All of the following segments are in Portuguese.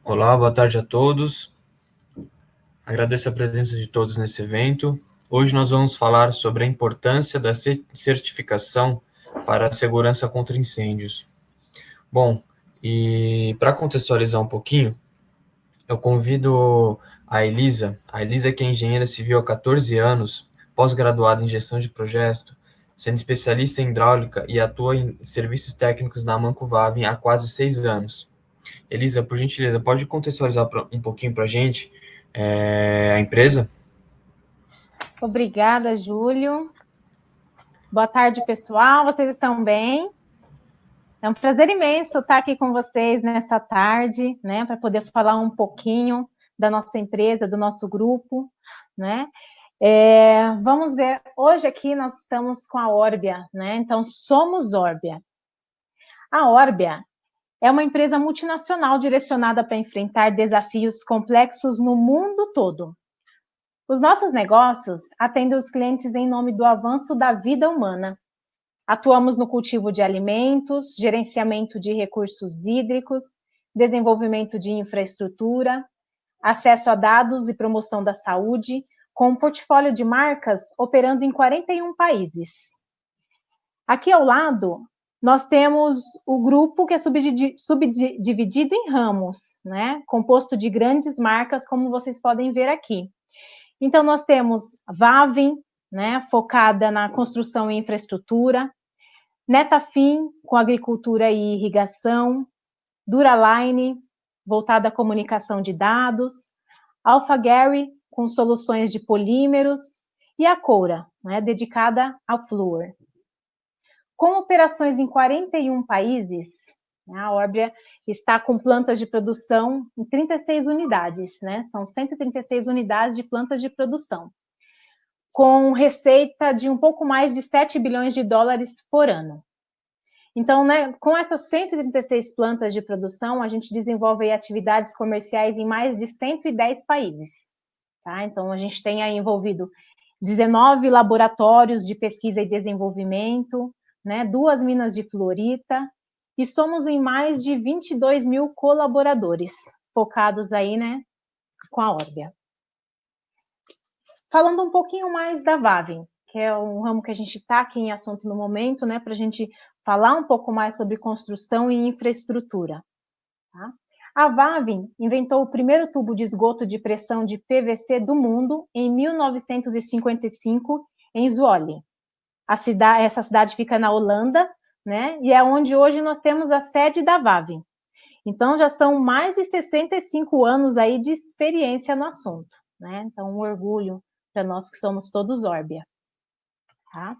Olá, boa tarde a todos. Agradeço a presença de todos nesse evento. Hoje nós vamos falar sobre a importância da certificação para a segurança contra incêndios. Bom, e para contextualizar um pouquinho, eu convido a Elisa. A Elisa que é engenheira civil há 14 anos, pós-graduada em gestão de projeto, sendo especialista em hidráulica e atua em serviços técnicos na Manco Vavem há quase 6 anos. Elisa, por gentileza, pode contextualizar um pouquinho para a gente a empresa? Obrigada, Júlio. Boa tarde, pessoal. Vocês estão bem? É um prazer imenso estar aqui com vocês nessa tarde, né, para poder falar um pouquinho da nossa empresa, do nosso grupo, né? Vamos ver, hoje aqui nós estamos com a Orbia, né? Então, somos Orbia. A Orbia é uma empresa multinacional direcionada para enfrentar desafios complexos no mundo todo. Os nossos negócios atendem os clientes em nome do avanço da vida humana. Atuamos no cultivo de alimentos, gerenciamento de recursos hídricos, desenvolvimento de infraestrutura, acesso a dados e promoção da saúde, com um portfólio de marcas operando em 41 países. Aqui ao lado, nós temos o grupo que é subdividido em ramos, né? Composto de grandes marcas, como vocês podem ver aqui. Então, nós temos Vavin, né, focada na construção e infraestrutura, Netafim, com agricultura e irrigação, Duraline, voltada à comunicação de dados, Alphagary, com soluções de polímeros, e a Coura, né, dedicada ao flúor. Com operações em 41 países, a Orbia está com plantas de produção em 36 unidades, né? São 136 unidades de plantas de produção, com receita de um pouco mais de 7 bilhões de dólares por ano. Então, né, com essas 136 plantas de produção, a gente desenvolve atividades comerciais em mais de 110 países. Tá? Então, a gente tem aí envolvido 19 laboratórios de pesquisa e desenvolvimento, né, 2 minas de fluorita, e somos em mais de 22 mil colaboradores, focados aí, né, com a Orbia. Falando um pouquinho mais da Vavin, que é um ramo que a gente está aqui em assunto no momento, né, para a gente falar um pouco mais sobre construção e infraestrutura. Tá? A Vavin inventou o primeiro tubo de esgoto de pressão de PVC do mundo em 1955, em Zwolle. Essa cidade fica na Holanda, né, e é onde hoje nós temos a sede da Vavin. Então, já são mais de 65 anos aí de experiência no assunto, né? Então, um orgulho para nós que somos todos Orbia. Tá?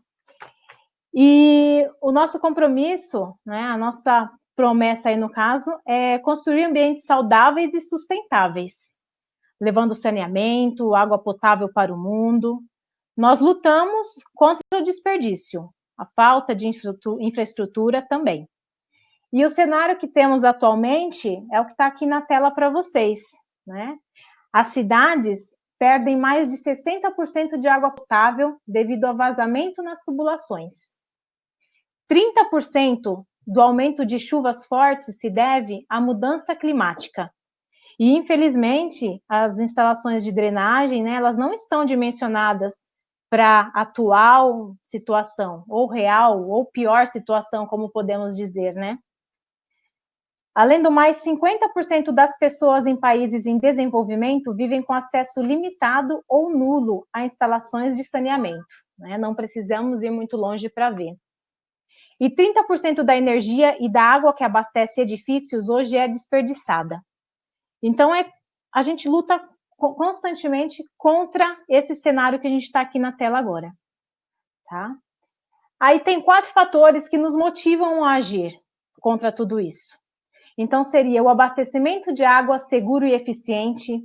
E o nosso compromisso, né, a nossa promessa aí no caso, é construir ambientes saudáveis e sustentáveis, levando saneamento, água potável para o mundo. Nós lutamos contra o desperdício, a falta de infraestrutura também. E o cenário que temos atualmente é o que está aqui na tela para vocês, né? As cidades perdem mais de 60% de água potável devido ao vazamento nas tubulações. 30% do aumento de chuvas fortes se deve à mudança climática. E, infelizmente, as instalações de drenagem, né, elas não estão dimensionadas para a atual situação, ou real, ou pior situação, como podemos dizer, né? Além do mais, 50% das pessoas em países em desenvolvimento vivem com acesso limitado ou nulo a instalações de saneamento, né? Não precisamos ir muito longe para ver. E 30% da energia e da água que abastece edifícios hoje é desperdiçada. Então, a gente luta constantemente contra esse cenário que a gente está aqui na tela agora. Tá? Aí tem 4 fatores que nos motivam a agir contra tudo isso. Então, seria o abastecimento de água seguro e eficiente.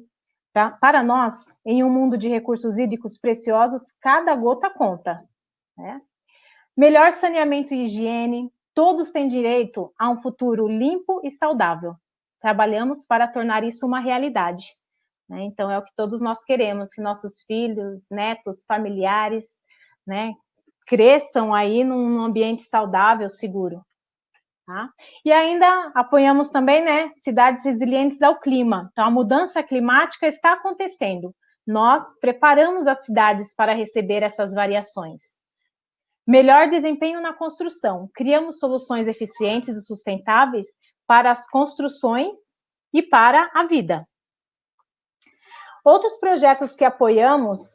Tá? Para nós, em um mundo de recursos hídricos preciosos, cada gota conta. Né? Melhor saneamento e higiene. Todos têm direito a um futuro limpo e saudável. Trabalhamos para tornar isso uma realidade. Né? Então, é o que todos nós queremos, que nossos filhos, netos, familiares, né, cresçam aí num ambiente saudável, seguro. Tá? E ainda apoiamos também, né, cidades resilientes ao clima. Então, a mudança climática está acontecendo. Nós preparamos as cidades para receber essas variações. Melhor desempenho na construção. Criamos soluções eficientes e sustentáveis para as construções e para a vida. Outros projetos que apoiamos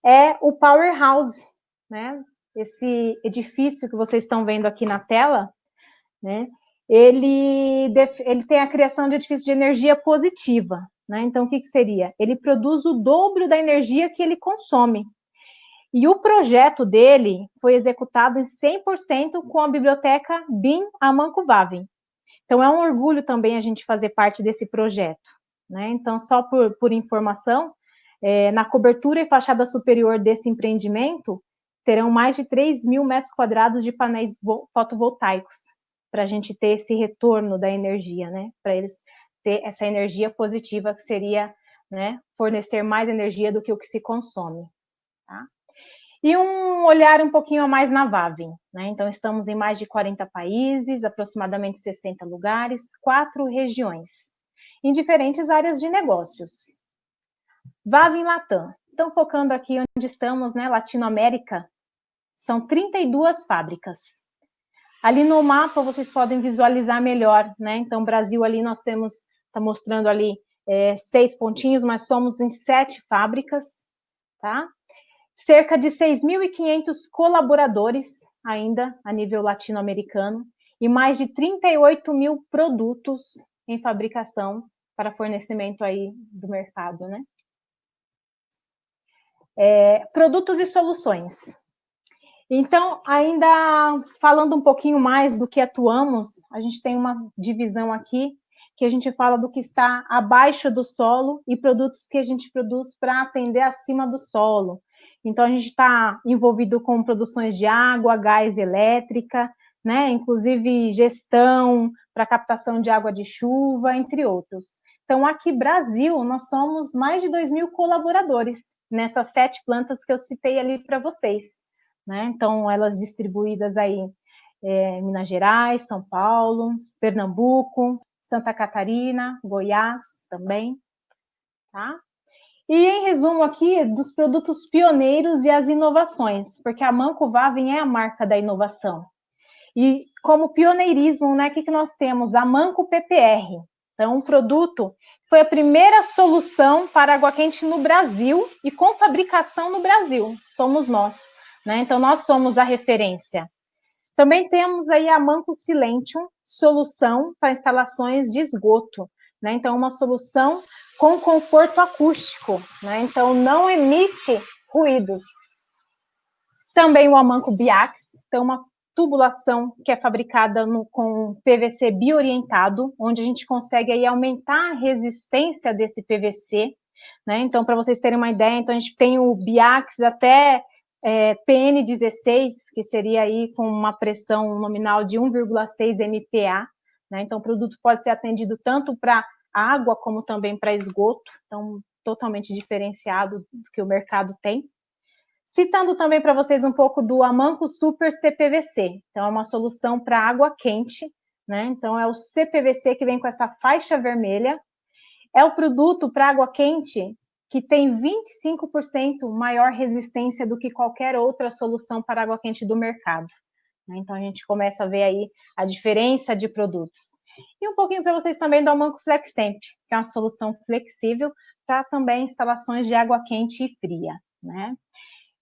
é o Powerhouse, né? Esse edifício que vocês estão vendo aqui na tela, né? Ele tem a criação de edifícios de energia positiva, né? Então, o que seria? Ele produz o dobro da energia que ele consome. E o projeto dele foi executado em 100% com a biblioteca BIM Amanco Vavem. Então, é um orgulho também a gente fazer parte desse projeto, né? Então, só por informação, na cobertura e fachada superior desse empreendimento, terão mais de 3 mil metros quadrados de painéis fotovoltaicos, para a gente ter esse retorno da energia, né? Para eles ter essa energia positiva, que seria, né, fornecer mais energia do que o que se consome. Tá? E um olhar um pouquinho a mais na Vavem, né? Então, estamos em mais de 40 países, aproximadamente 60 lugares, 4 regiões, em diferentes áreas de negócios. Vavem Latam. Então, focando aqui onde estamos, né, Latinoamérica, são 32 fábricas. Ali no mapa, vocês podem visualizar melhor, né? Então, Brasil ali nós temos, está mostrando ali 6 pontinhos, mas somos em 7 fábricas, tá? Cerca de 6.500 colaboradores ainda a nível latino-americano e mais de 38 mil produtos em fabricação para fornecimento aí do mercado, né? Produtos e soluções. Então, ainda falando um pouquinho mais do que atuamos, a gente tem uma divisão aqui que a gente fala do que está abaixo do solo e produtos que a gente produz para atender acima do solo. Então, a gente está envolvido com produções de água, gás, elétrica, né? Inclusive gestão para captação de água de chuva, entre outros. Então, aqui Brasil, nós somos mais de 2.000 colaboradores nessas 7 plantas que eu citei ali para vocês, né? Então, elas distribuídas aí Minas Gerais, São Paulo, Pernambuco, Santa Catarina, Goiás também, tá? E em resumo aqui dos produtos pioneiros e as inovações, porque a Amanco Vavem é a marca da inovação. E como pioneirismo, né, o que nós temos? A Amanco PPR. Então, um produto foi a primeira solução para água quente no Brasil e com fabricação no Brasil. Somos nós, né? Então, nós somos a referência. Também temos aí a Amanco Silentium, solução para instalações de esgoto, né? Então, uma solução com conforto acústico, né? Então, não emite ruídos. Também o Amanco Biax, então uma tubulação que é fabricada com PVC biorientado, onde a gente consegue aí aumentar a resistência desse PVC, né? Então, para vocês terem uma ideia, então a gente tem o Biax até PN16, que seria aí com uma pressão nominal de 1,6 MPa, né? Então, o produto pode ser atendido tanto para água como também para esgoto, então totalmente diferenciado do que o mercado tem. Citando também para vocês um pouco do Amanco Super CPVC, então é uma solução para água quente, né? Então é o CPVC que vem com essa faixa vermelha, é o produto para água quente que tem 25% maior resistência do que qualquer outra solução para água quente do mercado. Então a gente começa a ver aí a diferença de produtos. E um pouquinho para vocês também do Amanco FlexTemp, que é uma solução flexível para também instalações de água quente e fria, né?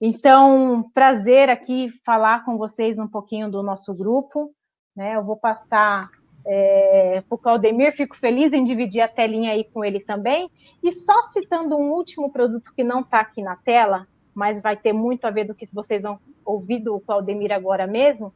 Então, prazer aqui falar com vocês um pouquinho do nosso grupo, né? Eu vou passar para o Claudemir, fico feliz em dividir a telinha aí com ele também. E só citando um último produto que não está aqui na tela, mas vai ter muito a ver do que vocês vão ouvir do Claudemir agora mesmo,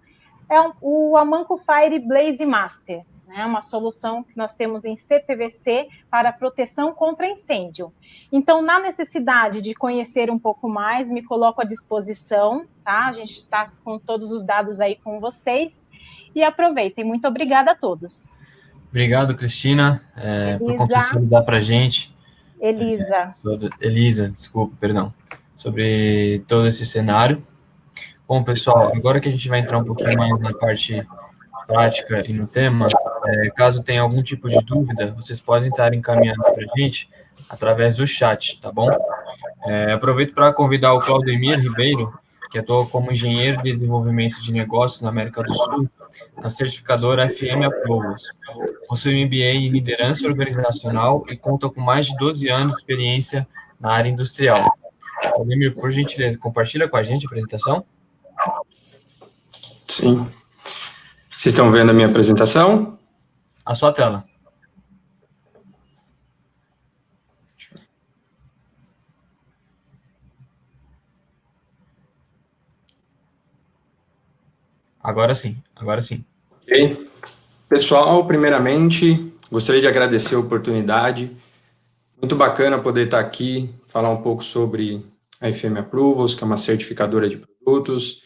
é o Amanco Fire Blaze Master, né? Uma solução que nós temos em CPVC para proteção contra incêndio. Então, na necessidade de conhecer um pouco mais, me coloco à disposição, tá? A gente está com todos os dados aí com vocês e aproveitem. Muito obrigada a todos. Obrigado, Cristina, por contextualizar para a gente. Elisa, desculpa, perdão, sobre todo esse cenário. Bom, pessoal, agora que a gente vai entrar um pouquinho mais na parte prática e no tema. Caso tenha algum tipo de dúvida, vocês podem estar encaminhando para a gente através do chat, tá bom? Aproveito para convidar o Claudemir Ribeiro, que atua como engenheiro de desenvolvimento de negócios na América do Sul, na certificadora FM Approvals. Possui um MBA em liderança organizacional e conta com mais de 12 anos de experiência na área industrial. Claudemir, por gentileza, compartilha com a gente a apresentação. Sim. Vocês estão vendo a minha apresentação? A sua tela. Agora sim, agora sim. Ok. Pessoal, primeiramente, gostaria de agradecer a oportunidade. Muito bacana poder estar aqui, falar um pouco sobre a FM Approvals, que é uma certificadora de produtos.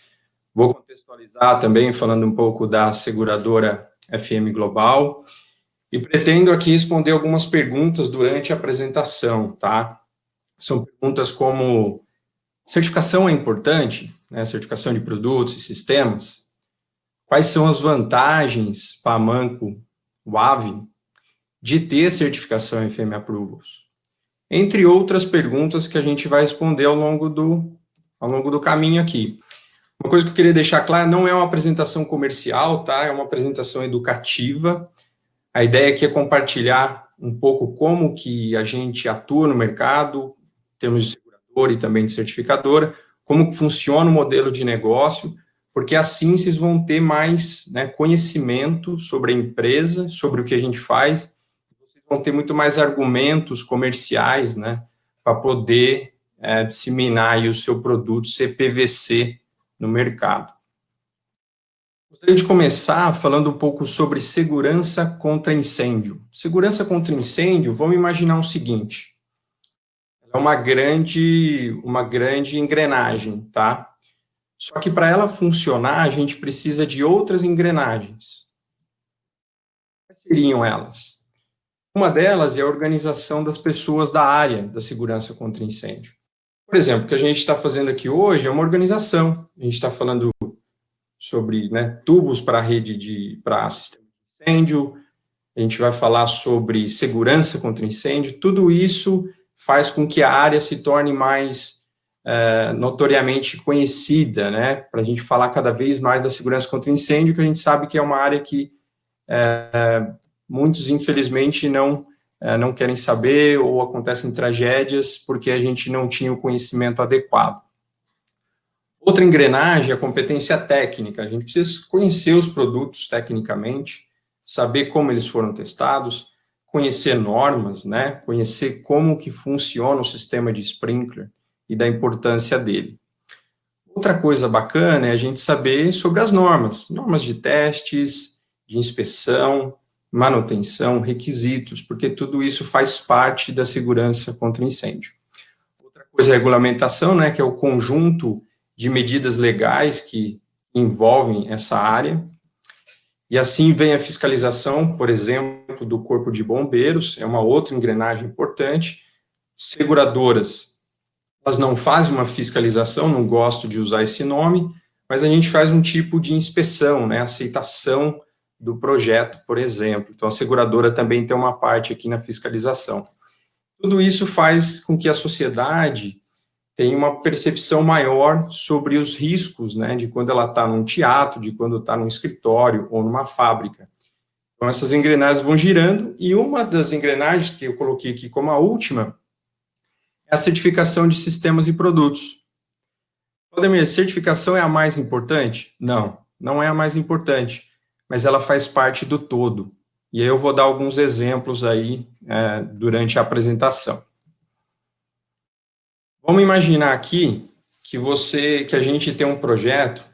Vou contextualizar também, falando um pouco da seguradora FM Global. E pretendo aqui responder algumas perguntas durante a apresentação, tá? São perguntas como: certificação é importante, né? Certificação de produtos e sistemas? Quais são as vantagens para a Amanco WAV de ter certificação FM Approvals? Entre outras perguntas que a gente vai responder ao longo do caminho aqui. Uma coisa que eu queria deixar claro, não é uma apresentação comercial, tá? É uma apresentação educativa. A ideia aqui é compartilhar um pouco como que a gente atua no mercado, em termos de seguradora e também de certificadora, como que funciona o modelo de negócio, porque assim vocês vão ter mais, né, conhecimento sobre a empresa, sobre o que a gente faz, vocês vão ter muito mais argumentos comerciais, né, para poder disseminar aí o seu produto CPVC no mercado. Gostaria de começar falando um pouco sobre segurança contra incêndio. Segurança contra incêndio, vamos imaginar o seguinte: é uma grande engrenagem, tá? Só que para ela funcionar, a gente precisa de outras engrenagens. Quais seriam elas? Uma delas é a organização das pessoas da área da segurança contra incêndio. Por exemplo, o que a gente está fazendo aqui hoje é uma organização. A gente está falando sobre, né, tubos para rede para sistema de incêndio, a gente vai falar sobre segurança contra incêndio. Tudo isso faz com que a área se torne mais notoriamente conhecida, né, para a gente falar cada vez mais da segurança contra incêndio, que a gente sabe que é uma área que muitos, infelizmente, não querem saber, ou acontecem tragédias porque a gente não tinha o conhecimento adequado. Outra engrenagem é a competência técnica. A gente precisa conhecer os produtos tecnicamente, saber como eles foram testados, conhecer normas, né, conhecer como que funciona o sistema de sprinkler e da importância dele. Outra coisa bacana é a gente saber sobre as normas de testes, de inspeção, manutenção, requisitos, porque tudo isso faz parte da segurança contra incêndio. Outra coisa é a regulamentação, né, que é o conjunto de medidas legais que envolvem essa área. E assim vem a fiscalização, por exemplo, do Corpo de Bombeiros, é uma outra engrenagem importante. Seguradoras, elas não fazem uma fiscalização, não gosto de usar esse nome, mas a gente faz um tipo de inspeção, né, aceitação do projeto, por exemplo. Então, a seguradora também tem uma parte aqui na fiscalização. Tudo isso faz com que a sociedade tenha uma percepção maior sobre os riscos, né, de quando ela está num teatro, de quando está num escritório ou numa fábrica. Então, essas engrenagens vão girando, e uma das engrenagens que eu coloquei aqui como a última é a certificação de sistemas e produtos. Claudemir, certificação é a mais importante? Não, não é a mais importante, mas ela faz parte do todo. E aí eu vou dar alguns exemplos aí durante a apresentação. Vamos imaginar aqui que a gente tem um projeto.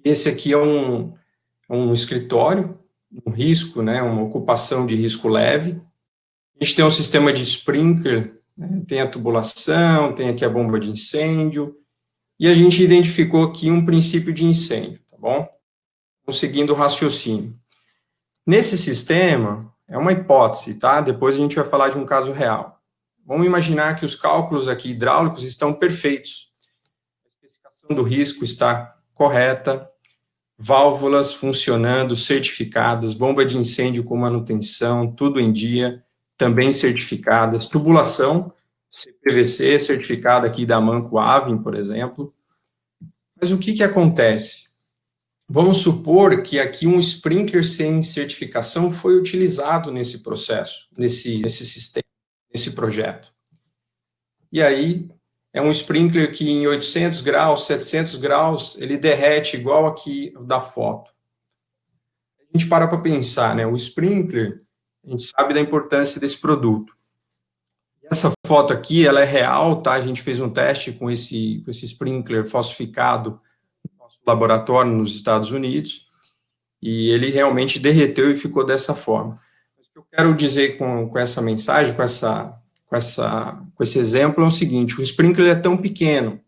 Esse aqui é um escritório, um risco, né, uma ocupação de risco leve. A gente tem um sistema de sprinkler, né, tem a tubulação, tem aqui a bomba de incêndio, e a gente identificou aqui um princípio de incêndio, tá bom? Seguindo o raciocínio. Nesse sistema, é uma hipótese, tá? Depois a gente vai falar de um caso real. Vamos imaginar que os cálculos aqui hidráulicos estão perfeitos. A especificação do risco está correta. válvulas funcionando, certificadas, bomba de incêndio com manutenção, tudo em dia, também certificadas, tubulação, CPVC, certificada aqui da Manco Avin, por exemplo. Mas o que acontece? Vamos supor que aqui um sprinkler sem certificação foi utilizado nesse processo, nesse sistema, nesse projeto. E aí, é um sprinkler que em 800 graus, 700 graus, ele derrete igual aqui da foto. A gente para pensar, né? O sprinkler, a gente sabe da importância desse produto. Essa foto aqui, ela é real, tá? A gente fez um teste com esse sprinkler falsificado no nosso laboratório nos Estados Unidos, e ele realmente derreteu e ficou dessa forma. O que eu quero dizer com essa mensagem, com esse exemplo, é o seguinte: o sprinkler é tão pequeno,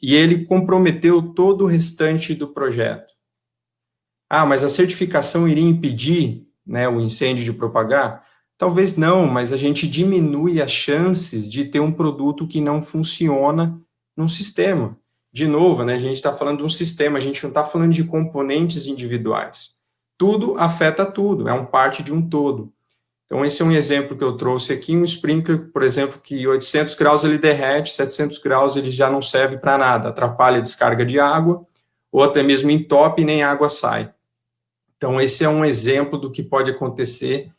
e ele comprometeu todo o restante do projeto. Mas a certificação iria impedir, né, o incêndio de propagar? Talvez não, mas a gente diminui as chances de ter um produto que não funciona num sistema. De novo, né, a gente está falando de um sistema, a gente não está falando de componentes individuais. Tudo afeta tudo, é parte de um todo. Então, esse é um exemplo que eu trouxe aqui, um sprinkler, por exemplo, que 800 graus ele derrete, 700 graus ele já não serve para nada, atrapalha a descarga de água, ou até mesmo entope e nem água sai. Então, esse é um exemplo do que pode acontecer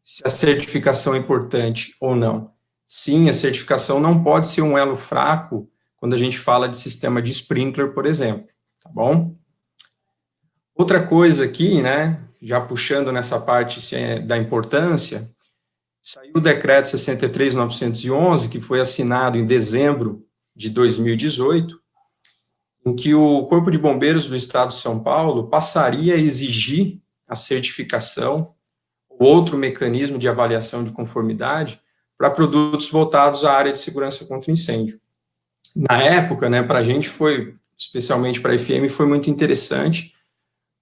se a certificação é importante ou não. Sim, a certificação não pode ser um elo fraco quando a gente fala de sistema de sprinkler, por exemplo, tá bom? Outra coisa aqui, né, já puxando nessa parte da importância, saiu o decreto 63.911, que foi assinado em dezembro de 2018, em que o Corpo de Bombeiros do Estado de São Paulo passaria a exigir a certificação, outro mecanismo de avaliação de conformidade, para produtos voltados à área de segurança contra incêndio. Na época, né, para a gente foi, especialmente para a FM, foi muito interessante,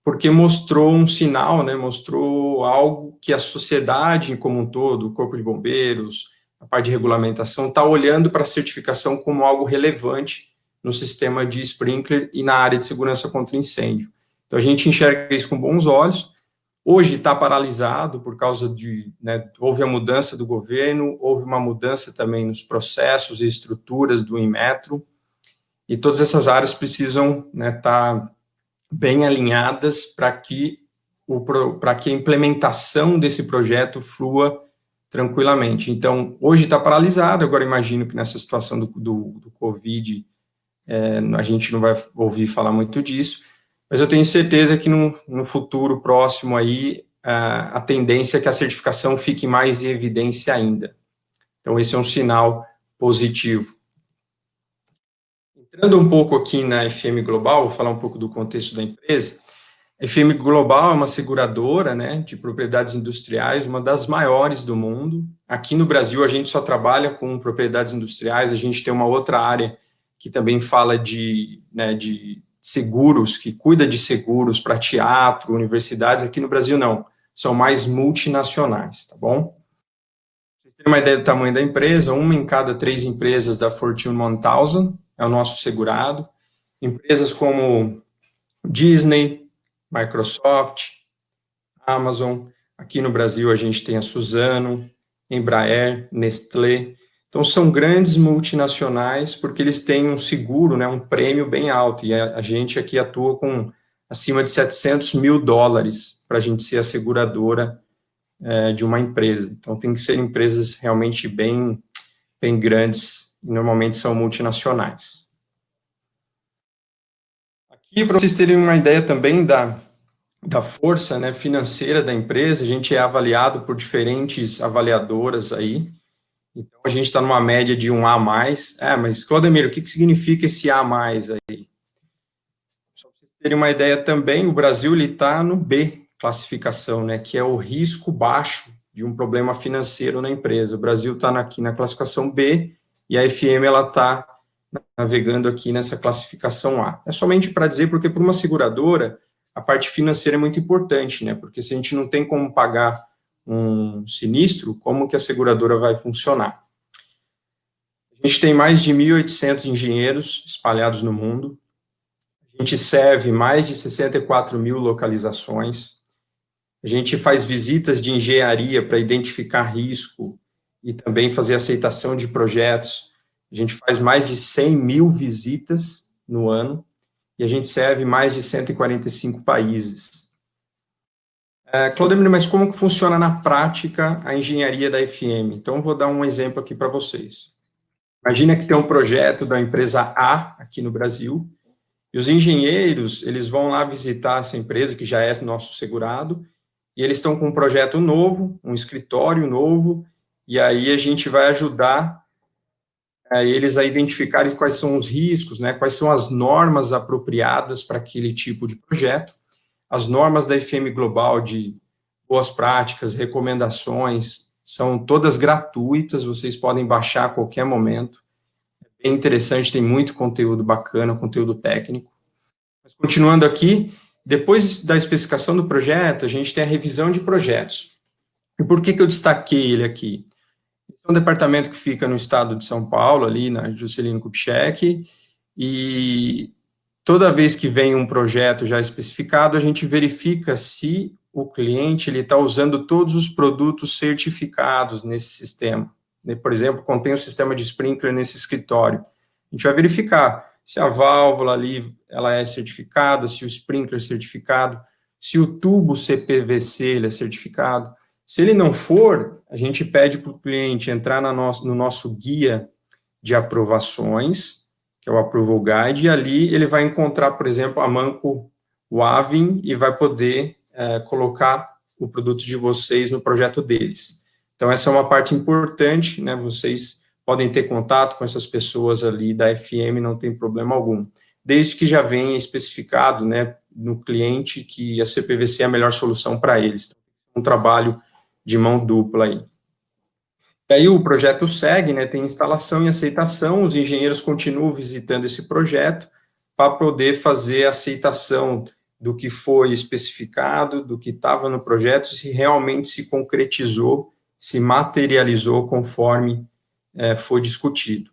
porque mostrou um sinal, né, mostrou algo que a sociedade como um todo, o Corpo de Bombeiros, a parte de regulamentação, está olhando para a certificação como algo relevante no sistema de sprinkler e na área de segurança contra incêndio. Então, a gente enxerga isso com bons olhos. Hoje está paralisado por causa de, né, houve a mudança do governo, houve uma mudança também nos processos e estruturas do Inmetro, e todas essas áreas precisam, né, estar bem alinhadas para que a implementação desse projeto flua tranquilamente. Então, hoje está paralisado, agora imagino que nessa situação do Covid, a gente não vai ouvir falar muito disso, mas eu tenho certeza que no futuro próximo aí, a tendência é que a certificação fique mais em evidência ainda. Então, esse é um sinal positivo. Entrando um pouco aqui na FM Global, vou falar um pouco do contexto da empresa. A FM Global é uma seguradora, né, de propriedades industriais, uma das maiores do mundo. Aqui no Brasil, a gente só trabalha com propriedades industriais, a gente tem uma outra área que também fala de seguros, que cuida de seguros para teatro, universidades. Aqui no Brasil, não. São mais multinacionais, tá bom? Pra vocês terem uma ideia do tamanho da empresa, 1 em cada 3 empresas da Fortune 1000 é o nosso segurado. Empresas como Disney, Microsoft, Amazon. Aqui no Brasil, a gente tem a Suzano, Embraer, Nestlé. Então, são grandes multinacionais porque eles têm um seguro, né, um prêmio bem alto, e a gente aqui atua com acima de $700 mil para a gente ser a seguradora de uma empresa. Então, tem que ser empresas realmente bem grandes, e normalmente são multinacionais. Aqui, para vocês terem uma ideia também da força, né, financeira da empresa, a gente é avaliado por diferentes avaliadoras aí. Então, a gente está numa média de um A+. Mas, Claudemir, o que significa esse A+, aí? Só para vocês terem uma ideia também, o Brasil está no B classificação, né, que é o risco baixo de um problema financeiro na empresa. O Brasil está aqui na classificação B, e a FM está navegando aqui nessa classificação A. É somente para dizer, porque para uma seguradora, a parte financeira é muito importante, né, porque se a gente não tem como pagar um sinistro, como que a seguradora vai funcionar? A gente tem mais de 1.800 engenheiros espalhados no mundo. A gente serve mais de 64 mil localizações. A gente faz visitas de engenharia para identificar risco e também fazer aceitação de projetos. A gente faz mais de 100 mil visitas no ano e a gente serve mais de 145 países. Claudemir, mas como que funciona na prática a engenharia da FM? Então, vou dar um exemplo aqui para vocês. Imagina que tem um projeto da empresa A aqui no Brasil, e os engenheiros, eles vão lá visitar essa empresa, que já é nosso segurado, e eles estão com um projeto novo, um escritório novo, e aí a gente vai ajudar eles a identificarem quais são os riscos, né, quais são as normas apropriadas para aquele tipo de projeto. As normas da FM Global de boas práticas, recomendações, são todas gratuitas, vocês podem baixar a qualquer momento. É bem interessante, tem muito conteúdo bacana, conteúdo técnico. Mas continuando aqui, depois da especificação do projeto, a gente tem a revisão de projetos. E por que eu destaquei ele aqui? Esse é um departamento que fica no estado de São Paulo, ali na Juscelino Kubitschek, e toda vez que vem um projeto já especificado, a gente verifica se o cliente está usando todos os produtos certificados nesse sistema. Por exemplo, contém o sistema de sprinkler nesse escritório. A gente vai verificar se a válvula ali ela é certificada, se o sprinkler é certificado, se o tubo CPVC ele é certificado. Se ele não for, a gente pede para o cliente entrar no nosso guia de aprovações, que é o Approval Guide, e ali ele vai encontrar, por exemplo, a Manco Wavin e vai poder colocar o produto de vocês no projeto deles. Então, essa é uma parte importante, né? Vocês podem ter contato com essas pessoas ali da FM, não tem problema algum. Desde que já venha especificado, né, no cliente que a CPVC é a melhor solução para eles. Um trabalho de mão dupla aí. Daí o projeto segue, né, tem instalação e aceitação, os engenheiros continuam visitando esse projeto para poder fazer a aceitação do que foi especificado, do que estava no projeto, se realmente se concretizou, se materializou conforme foi discutido.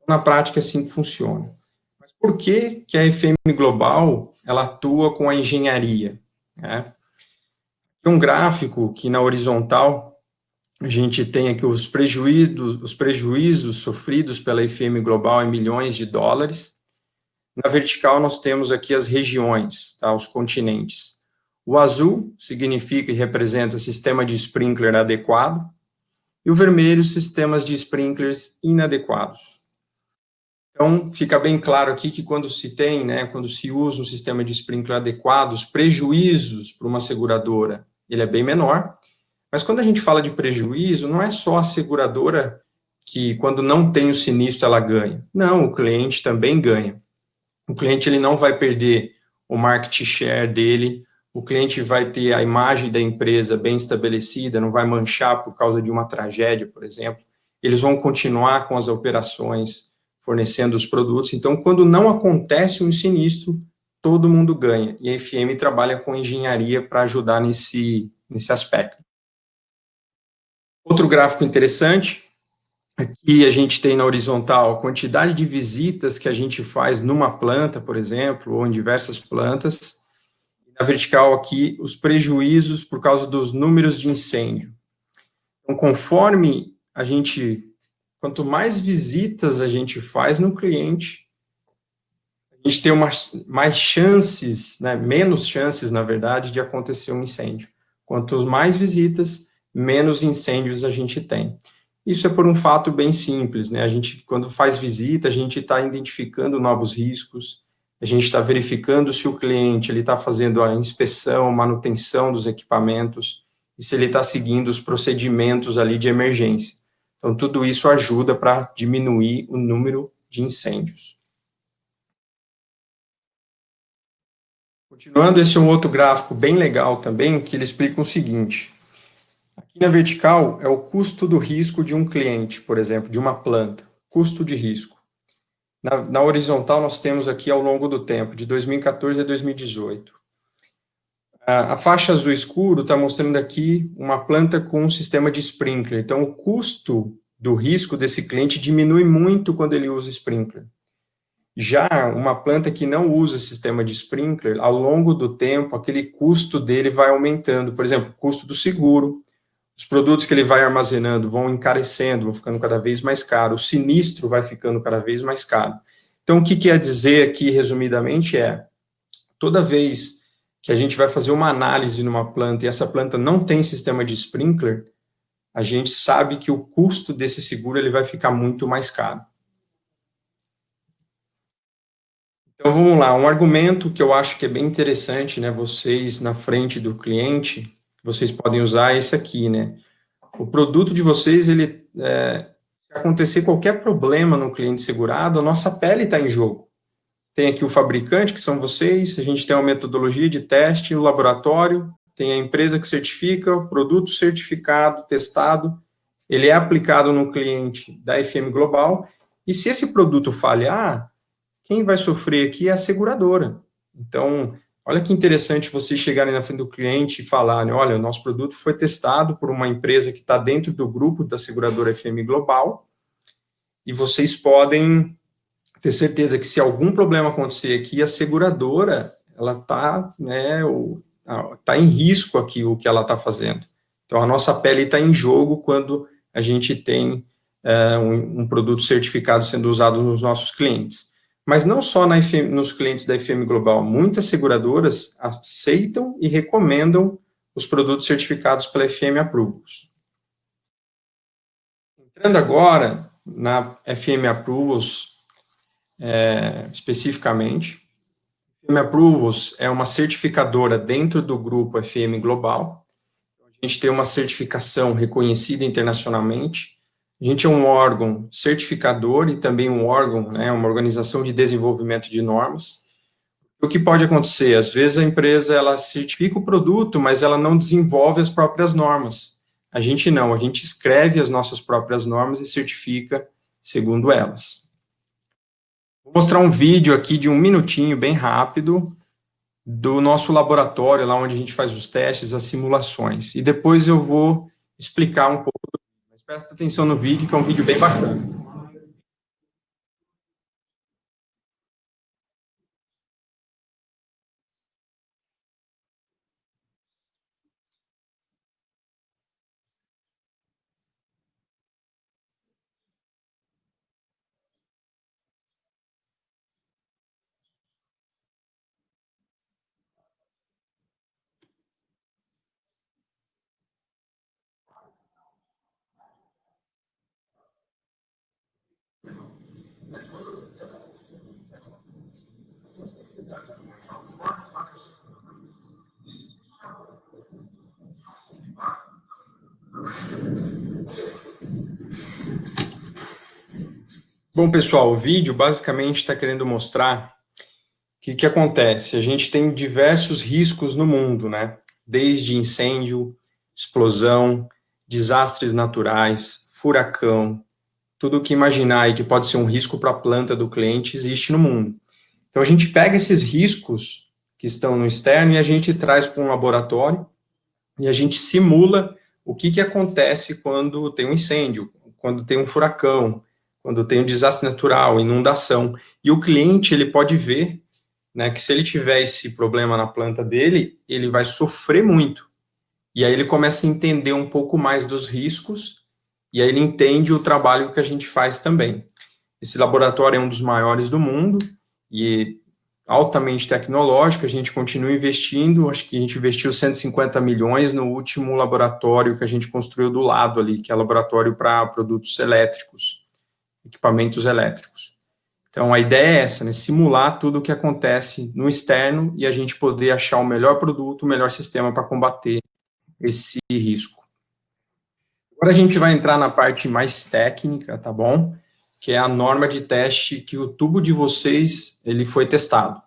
Na prática, assim que funciona. Mas por que a FM Global ela atua com a engenharia? Né? Tem um gráfico que na horizontal a gente tem aqui os prejuízos sofridos pela FM Global em milhões de dólares. Na vertical nós temos aqui as regiões, tá, os continentes. O azul significa e representa sistema de sprinkler adequado, e o vermelho, sistemas de sprinklers inadequados. Então, fica bem claro aqui que quando se tem, né, quando se usa um sistema de sprinkler adequado, os prejuízos para uma seguradora, ele é bem menor, mas quando a gente fala de prejuízo, não é só a seguradora que, quando não tem o sinistro, ela ganha. Não, o cliente também ganha. O cliente ele não vai perder o market share dele, o cliente vai ter a imagem da empresa bem estabelecida, não vai manchar por causa de uma tragédia, por exemplo. Eles vão continuar com as operações, fornecendo os produtos. Então, quando não acontece um sinistro, todo mundo ganha. E a FM trabalha com engenharia para ajudar nesse aspecto. Outro gráfico interessante, aqui a gente tem na horizontal a quantidade de visitas que a gente faz numa planta, por exemplo, ou em diversas plantas. Na vertical aqui, os prejuízos por causa dos números de incêndio. Então, conforme quanto mais visitas a gente faz no cliente, a gente tem mais chances, né, menos chances, na verdade, de acontecer um incêndio. Quanto mais visitas, menos incêndios a gente tem. Isso é por um fato bem simples, né? A gente, quando faz visita, a gente está identificando novos riscos, a gente está verificando se o cliente está fazendo a inspeção, manutenção dos equipamentos, e se ele está seguindo os procedimentos ali de emergência. Então, tudo isso ajuda para diminuir o número de incêndios. Continuando, esse é um outro gráfico bem legal também, que ele explica o seguinte. Aqui na vertical é o custo do risco de um cliente, por exemplo, de uma planta, custo de risco. Na horizontal, nós temos aqui ao longo do tempo, de 2014 a 2018. A faixa azul escuro está mostrando aqui uma planta com um sistema de sprinkler. Então, o custo do risco desse cliente diminui muito quando ele usa sprinkler. Já uma planta que não usa sistema de sprinkler, ao longo do tempo, aquele custo dele vai aumentando. Por exemplo, o custo do seguro, os produtos que ele vai armazenando vão encarecendo, vão ficando cada vez mais caro, o sinistro vai ficando cada vez mais caro. Então, o que quer dizer aqui, resumidamente, toda vez que a gente vai fazer uma análise numa planta e essa planta não tem sistema de sprinkler, a gente sabe que o custo desse seguro ele vai ficar muito mais caro. Então, vamos lá, um argumento que eu acho que é bem interessante, né, vocês na frente do cliente, vocês podem usar esse aqui, né, o produto de vocês, se acontecer qualquer problema no cliente segurado, a nossa pele está em jogo. Tem aqui o fabricante, que são vocês, a gente tem uma metodologia de teste, o laboratório, tem a empresa que certifica, o produto certificado, testado, ele é aplicado no cliente da FM Global, e se esse produto falhar, quem vai sofrer aqui é a seguradora. Então, olha que interessante vocês chegarem na frente do cliente e falarem, olha, o nosso produto foi testado por uma empresa que está dentro do grupo da seguradora FM Global, e vocês podem ter certeza que se algum problema acontecer aqui, a seguradora, ela está, né, tá em risco aqui o que ela está fazendo. Então, a nossa pele está em jogo quando a gente tem um produto certificado sendo usado nos nossos clientes. Mas não só nos clientes da FM Global, muitas seguradoras aceitam e recomendam os produtos certificados pela FM Approvals. Entrando agora na FM Approvals, especificamente, FM Approvals é uma certificadora dentro do grupo FM Global. A gente tem uma certificação reconhecida internacionalmente. A gente é um órgão certificador e também um órgão, né, uma organização de desenvolvimento de normas. O que pode acontecer? Às vezes a empresa ela certifica o produto, mas ela não desenvolve as próprias normas. A gente não, a gente escreve as nossas próprias normas e certifica segundo elas. Vou mostrar um vídeo aqui de 1 minutinho, bem rápido, do nosso laboratório, lá onde a gente faz os testes, as simulações. E depois eu vou explicar um pouco. Mas presta atenção no vídeo, que é um vídeo bem bacana. Bom, pessoal, o vídeo basicamente está querendo mostrar o que acontece. A gente tem diversos riscos no mundo, né? Desde incêndio, explosão, desastres naturais, furacão, tudo o que imaginar aí que pode ser um risco para a planta do cliente existe no mundo. Então, a gente pega esses riscos que estão no externo e a gente traz para um laboratório e a gente simula o que acontece quando tem um incêndio, quando tem um furacão, quando tem um desastre natural, inundação. E o cliente, ele pode ver, né, que se ele tiver esse problema na planta dele, ele vai sofrer muito. E aí ele começa a entender um pouco mais dos riscos, e aí ele entende o trabalho que a gente faz também. Esse laboratório é um dos maiores do mundo, e altamente tecnológico, a gente continua investindo, acho que a gente investiu 150 milhões no último laboratório que a gente construiu do lado ali, que é laboratório para produtos elétricos, equipamentos elétricos. Então, a ideia é essa, né, simular tudo o que acontece no externo e a gente poder achar o melhor produto, o melhor sistema para combater esse risco. Agora a gente vai entrar na parte mais técnica, tá bom? Que é a norma de teste que o tubo de vocês, ele foi testado.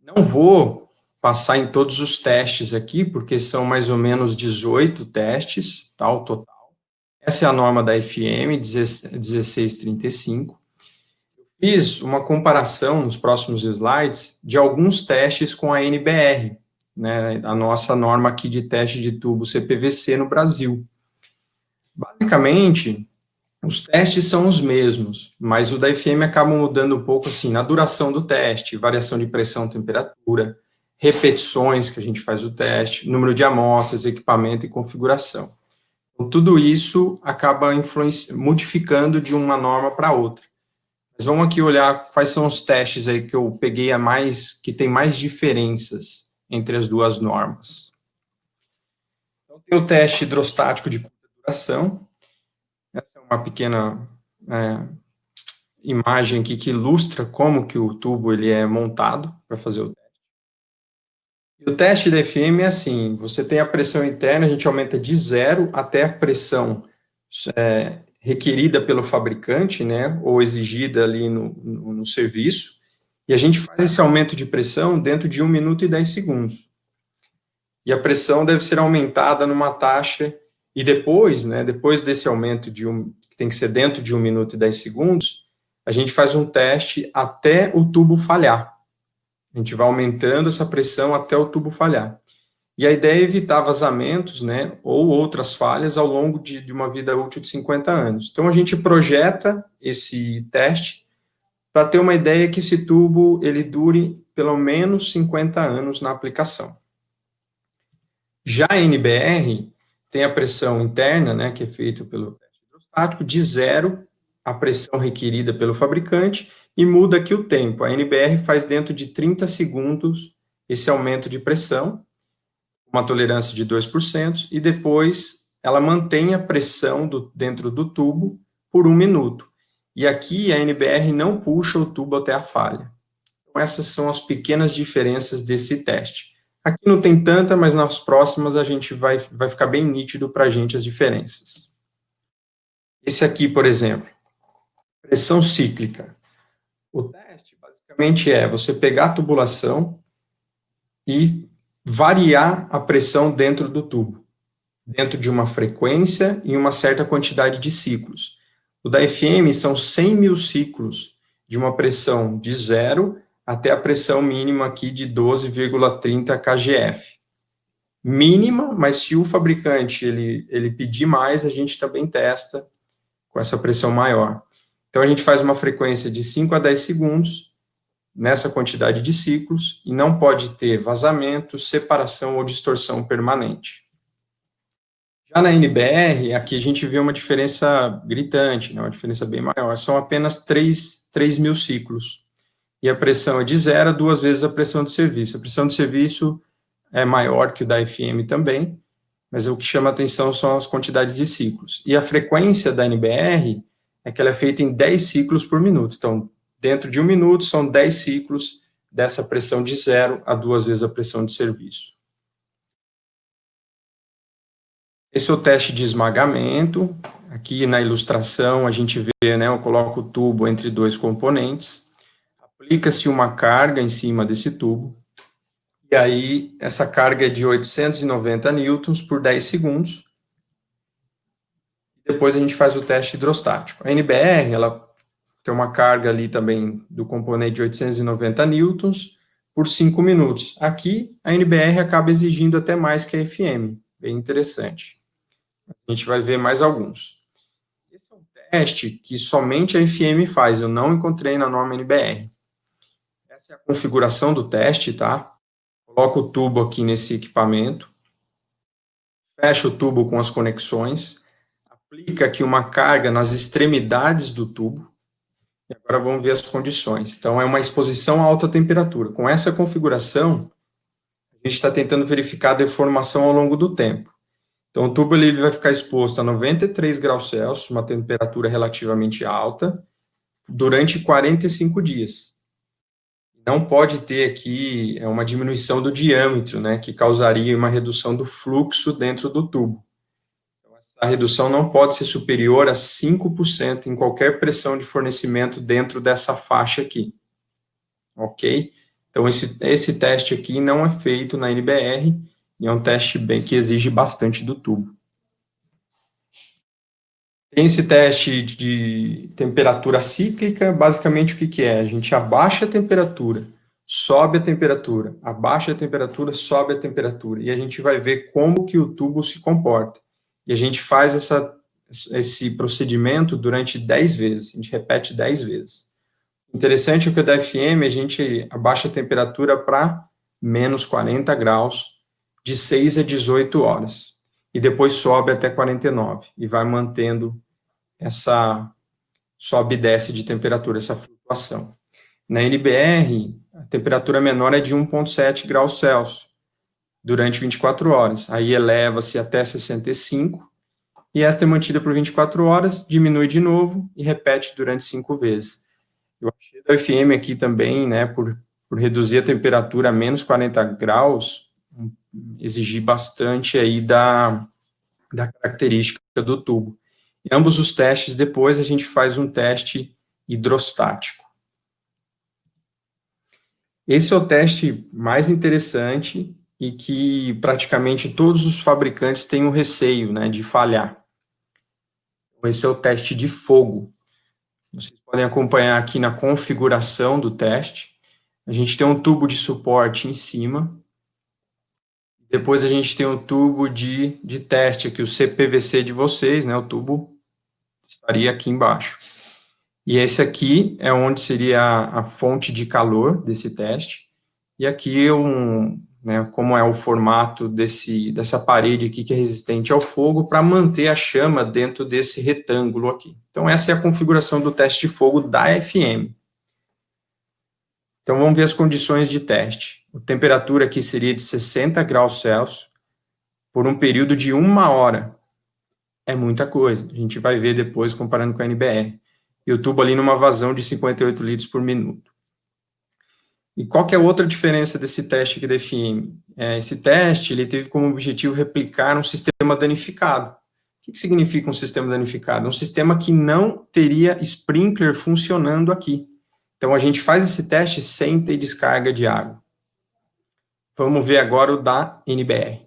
Não vou passar em todos os testes aqui, porque são mais ou menos 18 testes, tá, o total. Essa é a norma da FM 1635. Fiz uma comparação nos próximos slides de alguns testes com a NBR, né, a nossa norma aqui de teste de tubo CPVC no Brasil. Basicamente, Os testes são os mesmos, mas o da FM acaba mudando um pouco assim, na duração do teste, variação de pressão, temperatura, repetições que a gente faz o teste, número de amostras, equipamento e configuração. Então, tudo isso acaba modificando de uma norma para outra. Mas vamos aqui olhar quais são os testes aí que eu peguei que tem mais diferenças entre as duas normas. Então, tem o teste hidrostático de curta duração. Essa é uma pequena imagem aqui que ilustra como que o tubo ele é montado para fazer o teste. E o teste da FM é assim, você tem a pressão interna, a gente aumenta de 0 até a pressão requerida pelo fabricante, né, ou exigida ali no serviço, e a gente faz esse aumento de pressão dentro de 1 minuto e 10 segundos. E a pressão deve ser aumentada numa taxa, e depois, né, depois desse aumento que tem que ser dentro de 1 minuto e 10 segundos, a gente faz um teste até o tubo falhar. A gente vai aumentando essa pressão até o tubo falhar. E a ideia é evitar vazamentos, né, ou outras falhas ao longo de uma vida útil de 50 anos. Então, a gente projeta esse teste para ter uma ideia que esse tubo ele dure pelo menos 50 anos na aplicação. Já a NBR tem a pressão interna, né, que é feita pelo teste hidrostático, de 0 a pressão requerida pelo fabricante, e muda aqui o tempo. A NBR faz dentro de 30 segundos esse aumento de pressão, uma tolerância de 2%, e depois ela mantém a pressão dentro do tubo por 1 minuto. E aqui a NBR não puxa o tubo até a falha. Então, essas são as pequenas diferenças desse teste. Aqui não tem tanta, mas nas próximas a gente vai ficar bem nítido para a gente as diferenças. Esse aqui, por exemplo, pressão cíclica. O teste, basicamente, é você pegar a tubulação e variar a pressão dentro do tubo, dentro de uma frequência e uma certa quantidade de ciclos. O da FM são 100 mil ciclos de uma pressão de 0 até a pressão mínima aqui de 12,30 kgf. Mínima, mas se o fabricante ele pedir mais, a gente também testa com essa pressão maior. Então, a gente faz uma frequência de 5 a 10 segundos, nessa quantidade de ciclos, e não pode ter vazamento, separação ou distorção permanente. Já na NBR, aqui a gente vê uma diferença gritante, né, uma diferença bem maior, são apenas 3 mil ciclos, e a pressão é de 0 a 2 vezes a pressão de serviço. A pressão de serviço é maior que o da FM também, mas o que chama atenção são as quantidades de ciclos. E a frequência da NBR é que ela é feita em 10 ciclos por minuto. Então, dentro de 1 minuto, são 10 ciclos dessa pressão de 0 a 2 vezes a pressão de serviço. Esse é o teste de esmagamento. Aqui na ilustração a gente vê, né, eu coloco o tubo entre 2 componentes, aplica-se uma carga em cima desse tubo, e aí essa carga é de 890 newtons por 10 segundos. Depois a gente faz o teste hidrostático. A NBR, ela tem uma carga ali também do componente de 890 newtons por 5 minutos. Aqui, a NBR acaba exigindo até mais que a FM. Bem interessante. A gente vai ver mais alguns. Esse é um teste que somente a FM faz, eu não encontrei na norma NBR. Essa é a configuração do teste, tá? Coloco o tubo aqui nesse equipamento, fecho o tubo com as conexões, aplica aqui uma carga nas extremidades do tubo, e agora vamos ver as condições. Então, é uma exposição a alta temperatura. Com essa configuração, a gente está tentando verificar a deformação ao longo do tempo. Então, o tubo ele vai ficar exposto a 93 graus Celsius, uma temperatura relativamente alta, durante 45 dias. Não pode ter aqui uma diminuição do diâmetro, né, que causaria uma redução do fluxo dentro do tubo. Então, essa redução não pode ser superior a 5% em qualquer pressão de fornecimento dentro dessa faixa aqui. Ok? Então, esse teste aqui não é feito na NBR, e é um teste que exige bastante do tubo. Tem esse teste de temperatura cíclica, basicamente o que é? A gente abaixa a temperatura, sobe a temperatura, abaixa a temperatura, sobe a temperatura, e a gente vai ver como que o tubo se comporta. E a gente faz esse procedimento durante 10 vezes, a gente repete 10 vezes. Interessante é que o da FM, a gente abaixa a temperatura para menos 40 graus, de 6 a 18 horas, e depois sobe até 49, e vai mantendo essa sobe e desce de temperatura, essa flutuação. Na NBR, a temperatura menor é de 1,7 graus Celsius, durante 24 horas, aí eleva-se até 65, e esta é mantida por 24 horas, diminui de novo, e repete durante 5 vezes. Eu achei da FM aqui também, né, por reduzir a temperatura a menos 40 graus, exigir bastante aí da característica do tubo. Em ambos os testes, depois a gente faz um teste hidrostático. Esse é o teste mais interessante e que praticamente todos os fabricantes têm um receio, né, de falhar. Esse é o teste de fogo. Vocês podem acompanhar aqui na configuração do teste. A gente tem um tubo de suporte em cima. Depois a gente tem um tubo de teste aqui, o CPVC de vocês, né, o tubo estaria aqui embaixo. E esse aqui é onde seria a fonte de calor desse teste. E aqui, né, como é o formato dessa parede aqui que é resistente ao fogo, para manter a chama dentro desse retângulo aqui. Então, essa é a configuração do teste de fogo da FM. Então, vamos ver as condições de teste. A temperatura aqui seria de 60 graus Celsius por um período de 1 hora. É muita coisa. A gente vai ver depois comparando com a NBR. E o tubo ali numa vazão de 58 litros por minuto. E qual que é a outra diferença desse teste aqui da FM? Esse teste ele teve como objetivo replicar um sistema danificado. O que significa um sistema danificado? Um sistema que não teria sprinkler funcionando aqui. Então, a gente faz esse teste sem ter descarga de água. Vamos ver agora o da NBR.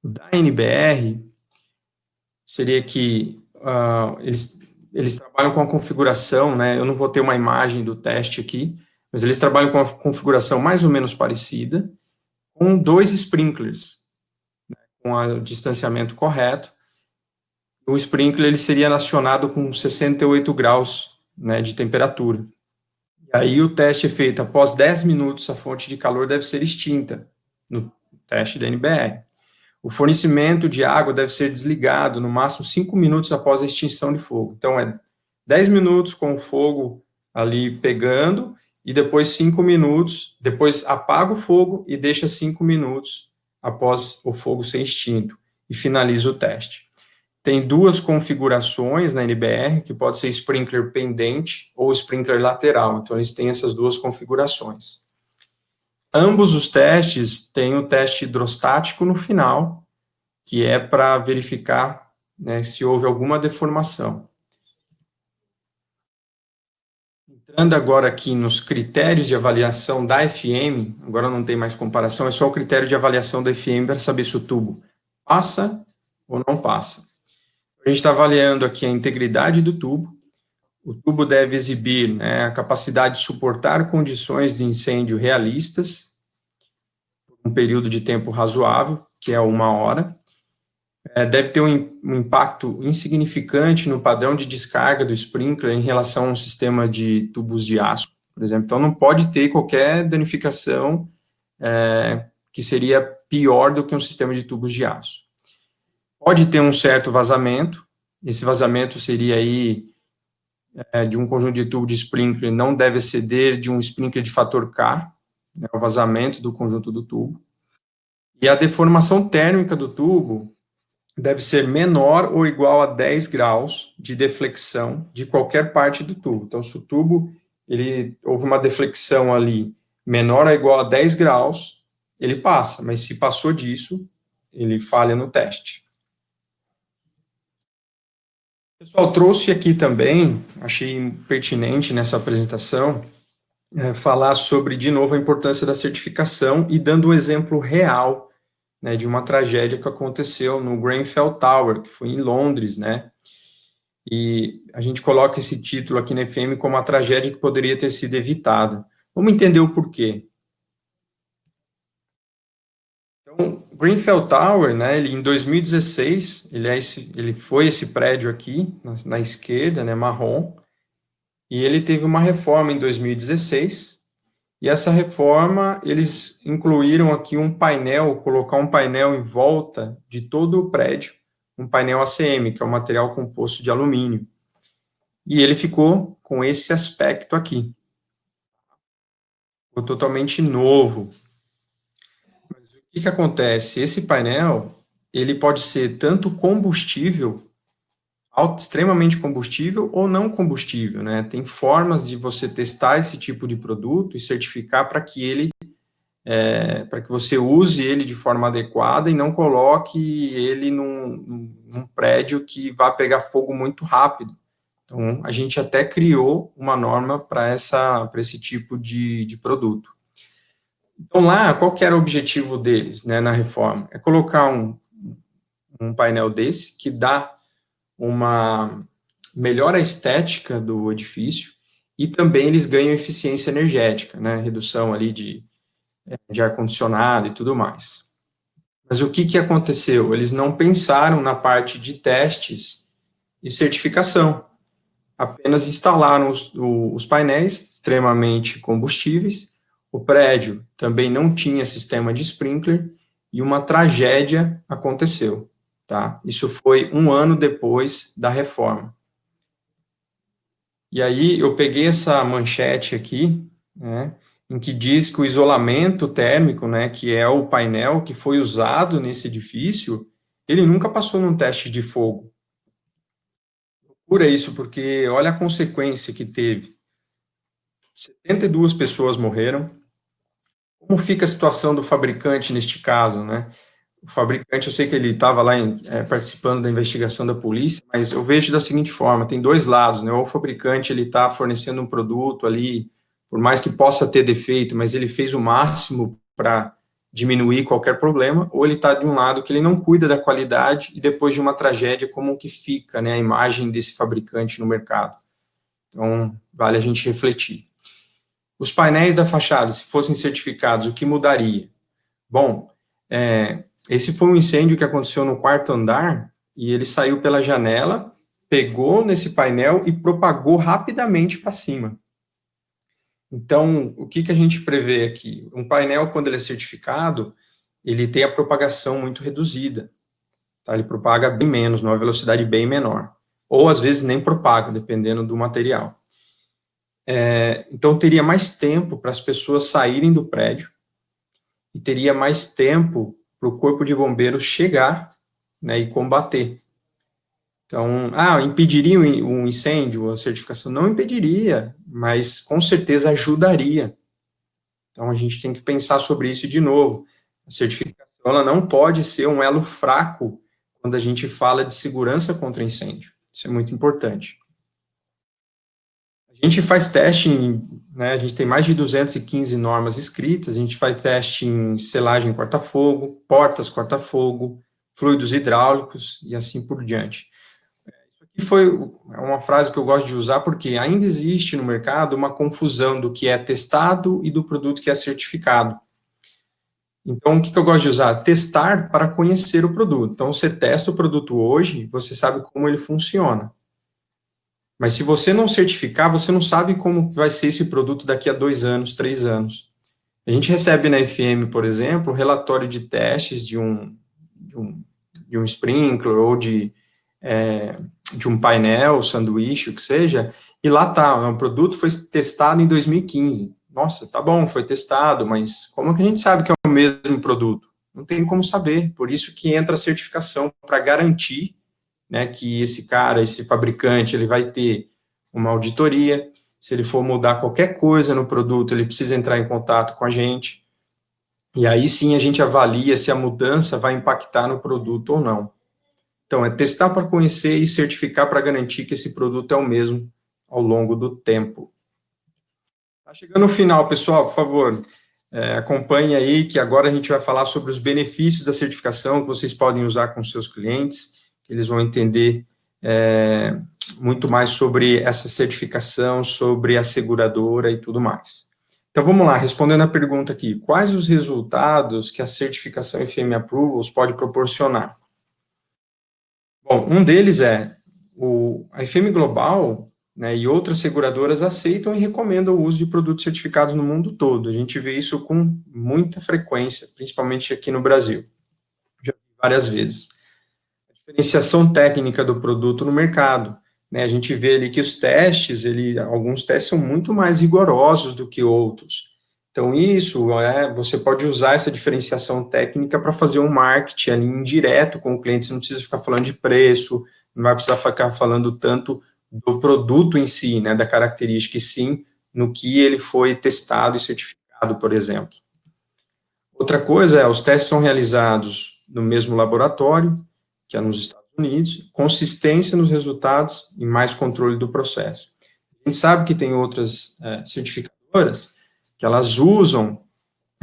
O da NBR seria que eles trabalham com a configuração, né? Eu não vou ter uma imagem do teste aqui, mas eles trabalham com a configuração mais ou menos parecida, com 2 sprinklers, né, com o distanciamento correto. O sprinkler ele seria acionado com 68 graus, né, de temperatura. E aí o teste é feito após 10 minutos, a fonte de calor deve ser extinta, no teste da NBR. O fornecimento de água deve ser desligado no máximo 5 minutos após a extinção de fogo. Então, 10 minutos com o fogo ali pegando, e depois 5 minutos, depois apaga o fogo e deixa 5 minutos após o fogo ser extinto, e finaliza o teste. Tem 2 configurações na NBR, que pode ser sprinkler pendente ou sprinkler lateral, então eles têm essas 2 configurações. Ambos os testes têm o teste hidrostático no final, que é para verificar, né, se houve alguma deformação. Entrando agora aqui nos critérios de avaliação da FM, agora não tem mais comparação, é só o critério de avaliação da FM para saber se o tubo passa ou não passa. A gente está avaliando aqui a integridade do tubo. O tubo deve exibir, né, a capacidade de suportar condições de incêndio realistas, por um período de tempo razoável, que é 1 hora. Deve ter um impacto insignificante no padrão de descarga do sprinkler em relação a um sistema de tubos de aço, por exemplo. Então, não pode ter qualquer danificação que seria pior do que um sistema de tubos de aço. Pode ter um certo vazamento. Esse vazamento seria aí de um conjunto de tubo de sprinkler, não deve exceder de um sprinkler de fator K, né, o vazamento do conjunto do tubo. E a deformação térmica do tubo deve ser menor ou igual a 10 graus de deflexão de qualquer parte do tubo. Então, se o tubo houve uma deflexão ali menor ou igual a 10 graus, ele passa, mas se passou disso, ele falha no teste. Pessoal, trouxe aqui também, achei pertinente nessa apresentação, falar sobre, de novo, a importância da certificação e dando um exemplo real, né, de uma tragédia que aconteceu no Grenfell Tower, que foi em Londres, né, e a gente coloca esse título aqui na FM como uma tragédia que poderia ter sido evitada. Vamos entender o porquê. Então, o Grenfell Tower, né, ele em 2016, ele foi esse prédio aqui, na esquerda, né, marrom, e ele teve uma reforma em 2016, e essa reforma, eles incluíram aqui um painel, colocar um painel em volta de todo o prédio, um painel ACM, que é um material composto de alumínio. E ele ficou com esse aspecto aqui. Ficou totalmente novo. Mas o que acontece? Esse painel, ele pode ser tanto combustível, extremamente combustível ou não combustível, né? Tem formas de você testar esse tipo de produto e certificar para que para que você use ele de forma adequada e não coloque ele num prédio que vá pegar fogo muito rápido. Então, a gente até criou uma norma para esse tipo de produto. Então, lá, qual que era o objetivo deles, né, na reforma? É colocar um painel desse que dá uma melhora estética do edifício e também eles ganham eficiência energética, né, redução ali de ar-condicionado e tudo mais. Mas o que aconteceu? Eles não pensaram na parte de testes e certificação. Apenas instalaram os painéis extremamente combustíveis, o prédio também não tinha sistema de sprinkler e uma tragédia aconteceu. Tá? Isso foi 1 ano depois da reforma. E aí eu peguei essa manchete aqui, né, em que diz que o isolamento térmico, né, que é o painel que foi usado nesse edifício, ele nunca passou num teste de fogo. Procura isso, porque olha a consequência que teve. 72 pessoas morreram. Como fica a situação do fabricante neste caso, né? O fabricante, eu sei que ele estava lá participando da investigação da polícia, mas eu vejo da seguinte forma, tem 2 lados, né? Ou o fabricante, ele está fornecendo um produto ali, por mais que possa ter defeito, mas ele fez o máximo para diminuir qualquer problema, ou ele está de um lado que ele não cuida da qualidade e depois de uma tragédia, como que fica, né, a imagem desse fabricante no mercado. Então, vale a gente refletir. Os painéis da fachada, se fossem certificados, o que mudaria? Bom, esse foi um incêndio que aconteceu no 4º andar, e ele saiu pela janela, pegou nesse painel e propagou rapidamente para cima. Então, o que a gente prevê aqui? Um painel, quando ele é certificado, ele tem a propagação muito reduzida. Tá? Ele propaga bem menos, numa velocidade bem menor. Ou, às vezes, nem propaga, dependendo do material. Então, teria mais tempo para as pessoas saírem do prédio e teria mais tempo para o corpo de bombeiros chegar, né, e combater. Então, impediria um incêndio, a certificação? Não impediria, mas com certeza ajudaria. Então, a gente tem que pensar sobre isso de novo. A certificação, ela não pode ser um elo fraco quando a gente fala de segurança contra incêndio. Isso é muito importante. A gente faz teste né, a gente tem mais de 215 normas escritas, a gente faz teste em selagem corta-fogo, portas corta-fogo, fluidos hidráulicos e assim por diante. Isso aqui é uma frase que eu gosto de usar porque ainda existe no mercado uma confusão do que é testado e do produto que é certificado. Então, o que eu gosto de usar? Testar para conhecer o produto. Então, você testa o produto hoje, você sabe como ele funciona. Mas se você não certificar, você não sabe como vai ser esse produto daqui a 2 anos, 3 anos. A gente recebe na FM, por exemplo, relatório de testes de um sprinkler ou de um painel, sanduíche, o que seja, e lá está, o produto foi testado em 2015. Nossa, tá bom, foi testado, mas como que a gente sabe que é o mesmo produto? Não tem como saber, por isso que entra a certificação para garantir, né, que esse fabricante, ele vai ter uma auditoria, se ele for mudar qualquer coisa no produto, ele precisa entrar em contato com a gente, e aí sim a gente avalia se a mudança vai impactar no produto ou não. Então, é testar para conhecer e certificar para garantir que esse produto é o mesmo ao longo do tempo. Tá chegando no final, pessoal, por favor, acompanhe aí, que agora a gente vai falar sobre os benefícios da certificação que vocês podem usar com seus clientes, que eles vão entender muito mais sobre essa certificação, sobre a seguradora e tudo mais. Então, vamos lá, respondendo a pergunta aqui. Quais os resultados que a certificação FM Approvals pode proporcionar? Bom, um deles é a FM Global, né, e outras seguradoras aceitam e recomendam o uso de produtos certificados no mundo todo. A gente vê isso com muita frequência, principalmente aqui no Brasil. Já vi várias vezes. A diferenciação técnica do produto no mercado. Né, a gente vê ali que os testes, alguns testes são muito mais rigorosos do que outros. Então, você pode usar essa diferenciação técnica para fazer um marketing ali indireto com o cliente, você não precisa ficar falando de preço, não vai precisar ficar falando tanto do produto em si, né, da característica, e sim no que ele foi testado e certificado, por exemplo. Outra coisa os testes são realizados no mesmo laboratório, que é nos Estados Unidos, consistência nos resultados e mais controle do processo. A gente sabe que tem outras certificadoras que elas usam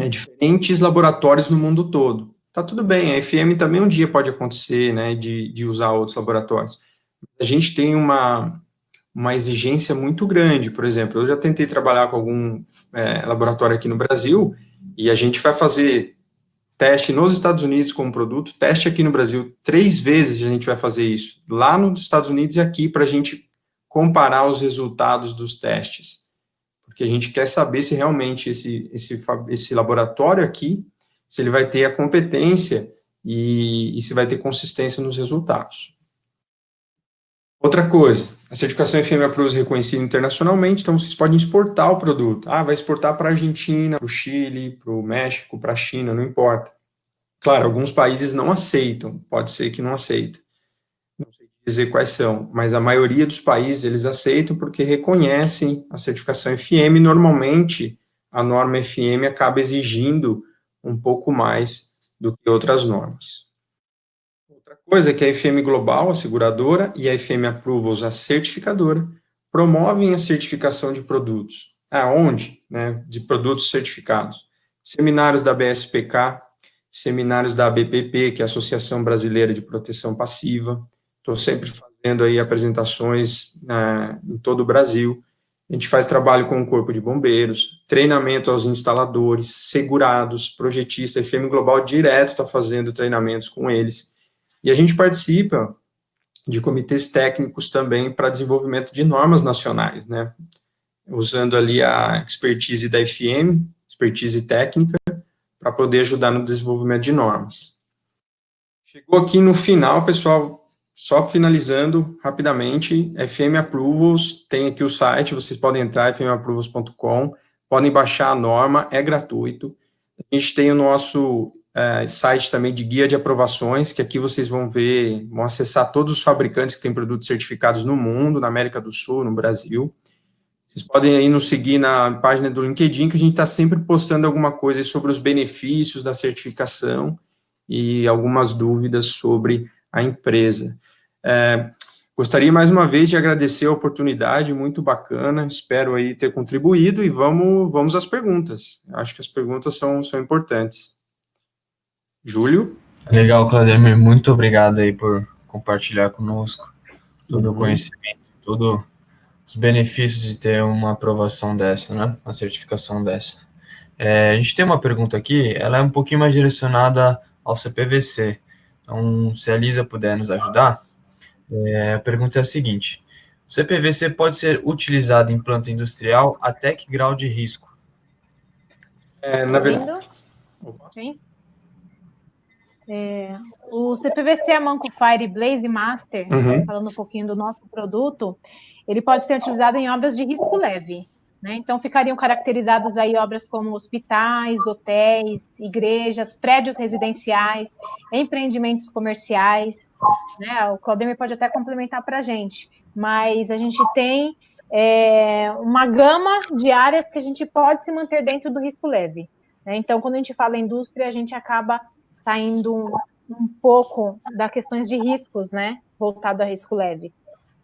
diferentes laboratórios no mundo todo. Tá tudo bem, a FM também um dia pode acontecer, né, de usar outros laboratórios. A gente tem uma exigência muito grande, por exemplo, eu já tentei trabalhar com algum laboratório aqui no Brasil, e a gente vai fazer teste nos Estados Unidos com um produto, teste aqui no Brasil, 3 vezes a gente vai fazer isso, lá nos Estados Unidos e aqui, para a gente comparar os resultados dos testes, porque a gente quer saber se realmente esse laboratório aqui, se ele vai ter a competência e se vai ter consistência nos resultados. Outra coisa, a certificação FM Approvals é reconhecida internacionalmente, então vocês podem exportar o produto. Vai exportar para a Argentina, para o Chile, para o México, para a China, não importa. Claro, alguns países não aceitam, pode ser que não aceitem. Não sei dizer quais são, mas a maioria dos países eles aceitam porque reconhecem a certificação FM. Normalmente, a norma FM acaba exigindo um pouco mais do que outras normas. Outra coisa é que a FM Global, a seguradora, e a FM Approvals, a certificadora, promovem a certificação de produtos. Aonde? Né, de produtos certificados. Seminários da BSPK, seminários da ABPP, que é a Associação Brasileira de Proteção Passiva. Estou sempre fazendo aí apresentações em todo o Brasil. A gente faz trabalho com o Corpo de Bombeiros, treinamento aos instaladores, segurados, projetistas. A FM Global direto está fazendo treinamentos com eles. E a gente participa de comitês técnicos também para desenvolvimento de normas nacionais, né? Usando ali a expertise da FM, expertise técnica, para poder ajudar no desenvolvimento de normas. Chegou aqui no final, pessoal, só finalizando rapidamente, FM Approvals, tem aqui o site, vocês podem entrar, fmapprovals.com, podem baixar a norma, é gratuito. A gente tem o nosso site também de guia de aprovações, que aqui vocês vão acessar todos os fabricantes que têm produtos certificados no mundo, na América do Sul, no Brasil. Vocês podem aí nos seguir na página do LinkedIn, que a gente está sempre postando alguma coisa sobre os benefícios da certificação e algumas dúvidas sobre a empresa. Gostaria mais uma vez de agradecer a oportunidade, muito bacana, espero aí ter contribuído, e vamos às perguntas. Acho que as perguntas são importantes. Júlio? Legal, Claudemir, muito obrigado aí por compartilhar conosco todo o conhecimento, todos os benefícios de ter uma aprovação dessa, né, uma certificação dessa. A gente tem uma pergunta aqui, ela é um pouquinho mais direcionada ao CPVC, então se a Lisa puder nos ajudar, a pergunta é a seguinte: o CPVC pode ser utilizado em planta industrial até que grau de risco? Na verdade... Sim. O CPVC Amanco Fire Blaze Master, falando um pouquinho do nosso produto, ele pode ser utilizado em obras de risco leve, né? Então ficariam caracterizados aí obras como hospitais, hotéis, igrejas, prédios residenciais, empreendimentos comerciais, né? O Claudemir pode até complementar para a gente, mas a gente tem uma gama de áreas que a gente pode se manter dentro do risco leve, né? Então, quando a gente fala indústria, a gente acaba saindo um pouco das questões de riscos, né, voltado a risco leve.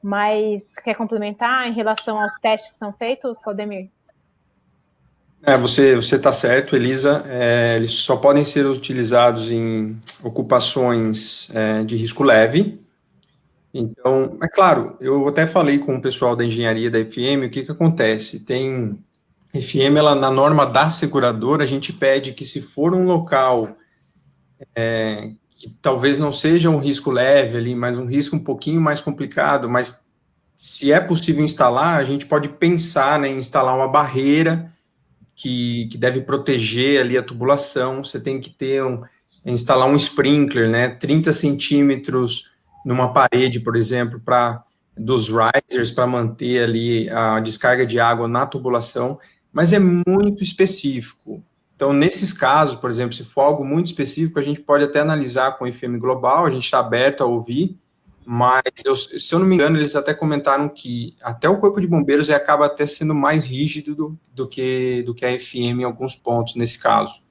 Mas quer complementar em relação aos testes que são feitos, Claudemir? Você está certo, Elisa, eles só podem ser utilizados em ocupações de risco leve. Então, é claro, eu até falei com o pessoal da engenharia da FM, o que acontece? FM, ela, na norma da seguradora, a gente pede que, se for um local que talvez não seja um risco leve ali, mas um risco um pouquinho mais complicado, mas se é possível instalar, a gente pode pensar, né, em instalar uma barreira que deve proteger ali a tubulação. Você tem que instalar um sprinkler, né, 30 centímetros numa parede, por exemplo, dos risers, para manter ali a descarga de água na tubulação, mas é muito específico. Então, nesses casos, por exemplo, se for algo muito específico, a gente pode até analisar com o IFM Global, a gente está aberto a ouvir, mas, se eu não me engano, eles até comentaram que até o Corpo de Bombeiros acaba até sendo mais rígido do que a FM em alguns pontos, nesse caso.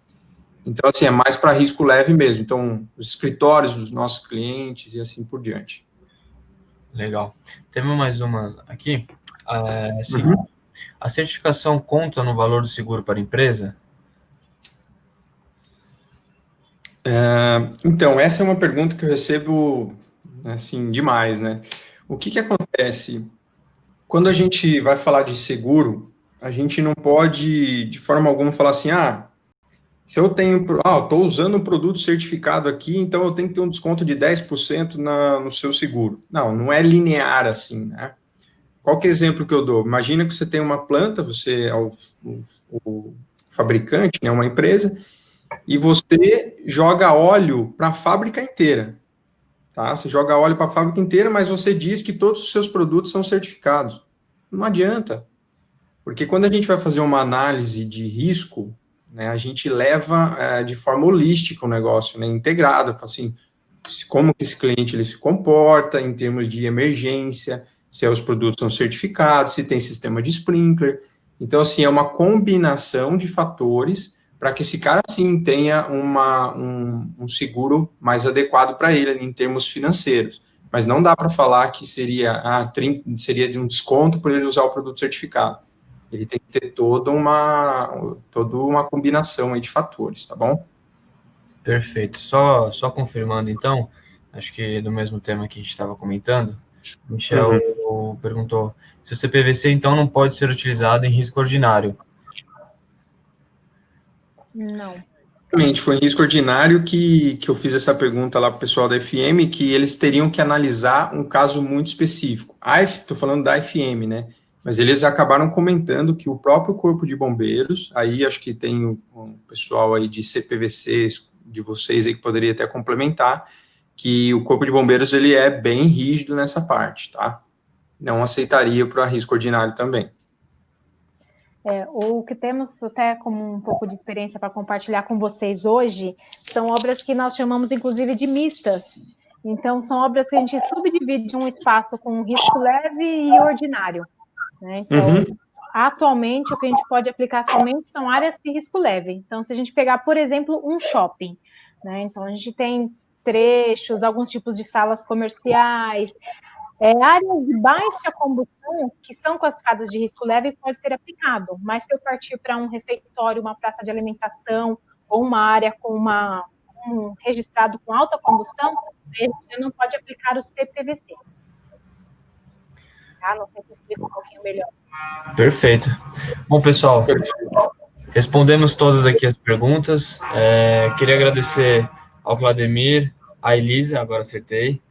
Então, assim, é mais para risco leve mesmo. Então, os escritórios dos nossos clientes e assim por diante. Legal. Temos mais uma aqui. A certificação conta no valor do seguro para a empresa? Então, essa é uma pergunta que eu recebo, assim, demais, né? O que acontece? Quando a gente vai falar de seguro, a gente não pode, de forma alguma, falar assim, se eu estou usando um produto certificado aqui, então eu tenho que ter um desconto de 10% no seu seguro. Não é linear assim, né? Qual que é o exemplo que eu dou? Imagina que você tem uma planta, você é o fabricante, né, uma empresa, e você joga óleo para a fábrica inteira, tá? Você joga óleo para a fábrica inteira, mas você diz que todos os seus produtos são certificados. Não adianta, porque quando a gente vai fazer uma análise de risco, né, a gente leva de forma holística o negócio, né, integrado, assim, como que esse cliente ele se comporta em termos de emergência, se os produtos são certificados, se tem sistema de sprinkler. Então, assim, é uma combinação de fatores para que esse cara, sim, tenha um seguro mais adequado para ele em termos financeiros. Mas não dá para falar que seria de um desconto por ele usar o produto certificado. Ele tem que ter toda uma combinação aí de fatores, tá bom? Perfeito. Só confirmando, então, acho que do mesmo tema que a gente estava comentando, Michel perguntou se o CPVC, então, não pode ser utilizado em risco ordinário. Não. Exatamente, foi em risco ordinário que eu fiz essa pergunta lá para o pessoal da FM, que eles teriam que analisar um caso muito específico. Estou falando da FM, né? Mas eles acabaram comentando que o próprio Corpo de Bombeiros, aí acho que tem um pessoal aí de CPVCs, de vocês aí que poderia até complementar, que o Corpo de Bombeiros ele é bem rígido nessa parte, tá? Não aceitaria para risco ordinário também. O que temos até como um pouco de experiência para compartilhar com vocês hoje são obras que nós chamamos, inclusive, de mistas. Então, são obras que a gente subdivide um espaço com risco leve e ordinário, né? Então, atualmente, o que a gente pode aplicar somente são áreas de risco leve. Então, se a gente pegar, por exemplo, um shopping, né? Então, a gente tem trechos, alguns tipos de salas comerciais, áreas de baixa combustão, que são classificadas de risco leve, pode ser aplicado, mas se eu partir para um refeitório, uma praça de alimentação, ou uma área com registrado com alta combustão, a gente não pode aplicar o CPVC. Tá? Não sei se eu explico um pouquinho melhor. Perfeito. Bom, pessoal, respondemos todas aqui as perguntas. Queria agradecer ao Vladimir, à Elisa, agora acertei,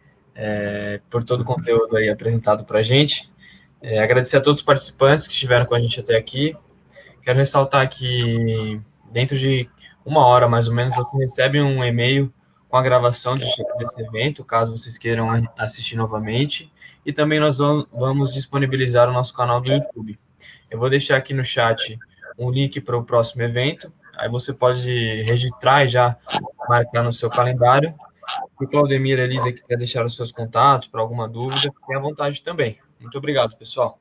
por todo o conteúdo aí apresentado para a gente. Agradecer a todos os participantes que estiveram com a gente até aqui. Quero ressaltar que dentro de 1 hora, mais ou menos, você recebe um e-mail com a gravação desse evento, caso vocês queiram assistir novamente. E também nós vamos disponibilizar o nosso canal do YouTube. Eu vou deixar aqui no chat um link para o próximo evento. Aí você pode registrar e já marcar no seu calendário. Se o Claudemir e a Elisa quiser deixar os seus contatos para alguma dúvida, fiquem à vontade também. Muito obrigado, pessoal.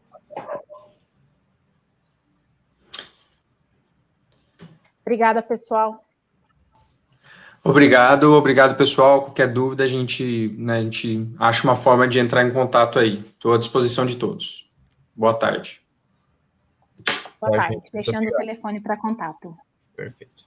Obrigada, pessoal. Obrigado, pessoal. Qualquer dúvida, a gente acha uma forma de entrar em contato aí. Estou à disposição de todos. Boa tarde. Boa tarde. Deixando o telefone para contato. Perfeito.